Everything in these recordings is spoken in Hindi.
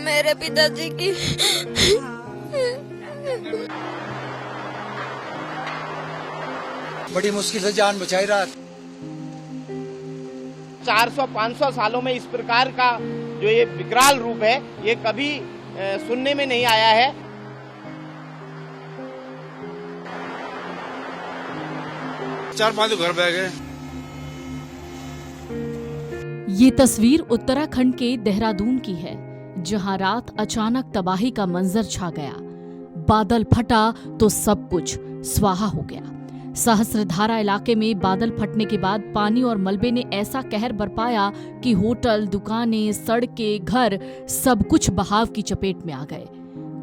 मेरे पिताजी की बड़ी मुश्किल से जान बचाई रात। 400-500 सालों में इस प्रकार का जो ये विकराल रूप है ये कभी सुनने में नहीं आया है। चार पांच घर बह गए। ये तस्वीर उत्तराखंड के देहरादून की है, जहां रात अचानक तबाही का मंजर छा गया। बादल फटा तो सब कुछ स्वाहा हो गया। सहस्त्रधारा इलाके में बादल फटने के बाद पानी और मलबे ने ऐसा कहर बरपाया कि होटल, दुकानें, सड़कें, घर सब कुछ बहाव की चपेट में आ गए।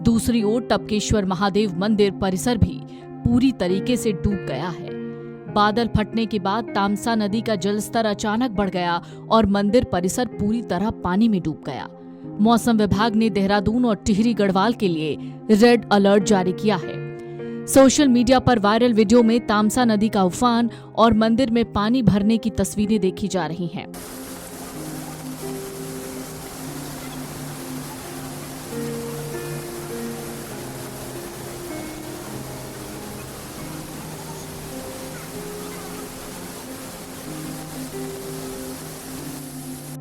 दूसरी ओर टपकेश्वर महादेव मंदिर परिसर भी पूरी तरीके से डूब गया है। बादल फटने के बाद तामसा नदी का जलस्तर अचानक बढ़ गया और मंदिर परिसर पूरी तरह पानी में डूब गया। मौसम विभाग ने देहरादून और टिहरी गढ़वाल के लिए रेड अलर्ट जारी किया है। सोशल मीडिया पर वायरल वीडियो में तामसा नदी का उफान और मंदिर में पानी भरने की तस्वीरें देखी जा रही हैं।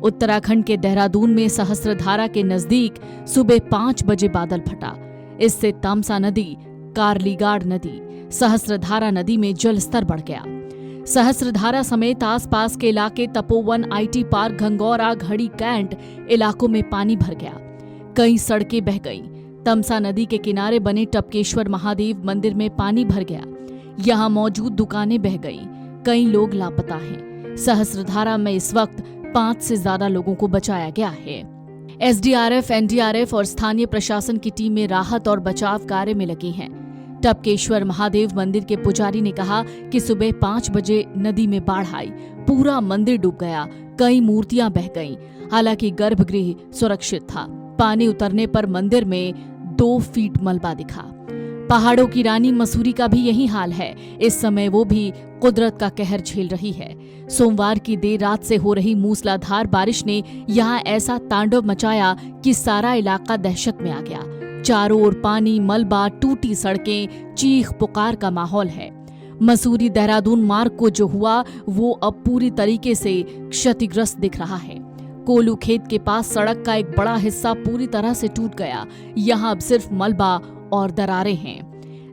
उत्तराखंड के देहरादून में सहस्त्रधारा के नजदीक सुबह 5 बजे बादल फटा। इससे तामसा नदी, कारलीगाड़ नदी, सहस्त्रधारा नदी में जलस्तर बढ़ गया। सहस्त्रधारा समेत आसपास के इलाके तपोवन, IT पार्क, घंगौरा, घड़ी कैंट इलाकों में पानी भर गया। कई सड़कें बह गईं। तमसा नदी के किनारे बने टपकेश्वर महादेव मंदिर में पानी भर गया। यहां मौजूद दुकानें बह गईं। कई लोग लापता हैं। सहस्त्रधारा में इस वक्त 5 से ज्यादा लोगों को बचाया गया है। SDRF, NDRF और स्थानीय प्रशासन की टीमें राहत और बचाव कार्य में लगी हैं। टपकेश्वर महादेव मंदिर के पुजारी ने कहा कि सुबह 5 बजे नदी में बाढ़ आई, पूरा मंदिर डूब गया, कई मूर्तियां बह गईं। हालांकि गर्भगृह सुरक्षित था। पानी उतरने पर मंदिर में 2 फीट मलबा दिखा। पहाड़ों की रानी मसूरी का भी यही हाल है। इस समय वो भी कुदरत का कहर झेल रही है। सोमवार की देर रात से हो रही मूसलाधार बारिश ने यहाँ ऐसा तांडव मचाया कि सारा इलाका दहशत में आ गया। चारों ओर पानी, मलबा, टूटी सड़कें, चीख पुकार का माहौल है। मसूरी देहरादून मार्ग को जो हुआ वो अब पूरी तरीके से क्षतिग्रस्त दिख रहा है। कोलू खेत के पास सड़क का एक बड़ा हिस्सा पूरी तरह से टूट गया। यहाँ अब सिर्फ मलबा और दरारें हैं।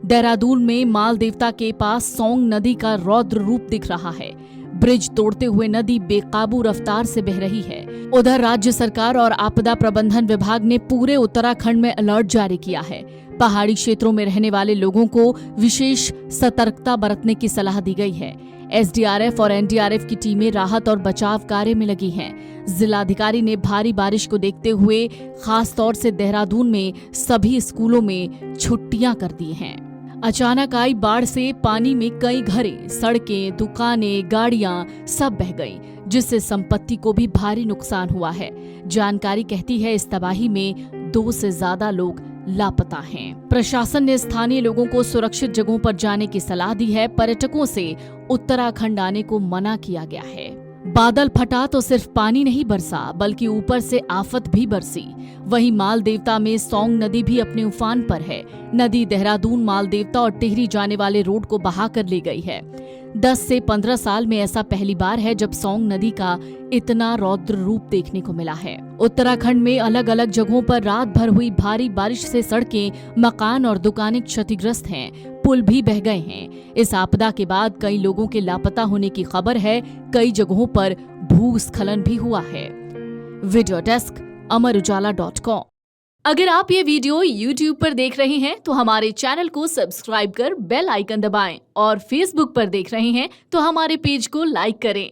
देहरादून में माल देवता के पास सौंग नदी का रौद्र रूप दिख रहा है। ब्रिज तोड़ते हुए नदी बेकाबू रफ्तार से बह रही है। उधर राज्य सरकार और आपदा प्रबंधन विभाग ने पूरे उत्तराखंड में अलर्ट जारी किया है। पहाड़ी क्षेत्रों में रहने वाले लोगों को विशेष सतर्कता बरतने की सलाह दी गई है। SDRF और NDRF की टीमें राहत और बचाव कार्य में लगी हैं। जिलाधिकारी ने भारी बारिश को देखते हुए खास तौर से देहरादून में सभी स्कूलों में छुट्टियां कर दी हैं। अचानक आई बाढ़ से पानी में कई घरें, सड़कें, दुकानें, गाड़ियां सब बह गईं, जिससे संपत्ति को भी भारी नुकसान हुआ है। जानकारी कहती है इस तबाही में 2 से ज्यादा लोग लापता हैं। प्रशासन ने स्थानीय लोगों को सुरक्षित जगहों पर जाने की सलाह दी है। पर्यटकों से उत्तराखंड आने को मना किया गया है। बादल फटा तो सिर्फ पानी नहीं बरसा, बल्कि ऊपर से आफत भी बरसी। वहीं माल देवता में सौंग नदी भी अपने उफान पर है। नदी देहरादून, माल देवता और टिहरी जाने वाले रोड को बहा कर ले गई है। 10 से 15 साल में ऐसा पहली बार है जब सौंग नदी का इतना रौद्र रूप देखने को मिला है। उत्तराखंड में अलग अलग जगहों पर रात भर हुई भारी बारिश से सड़कें, मकान और दुकानें क्षतिग्रस्त हैं। पुल भी बह गए हैं। इस आपदा के बाद कई लोगों के लापता होने की खबर है। कई जगहों पर भूस्खलन भी हुआ है। Video desk amarujala.com। अगर आप ये वीडियो YouTube पर देख रहे हैं तो हमारे चैनल को सब्सक्राइब कर बेल आइकन दबाएं और Facebook पर देख रहे हैं तो हमारे पेज को लाइक करें।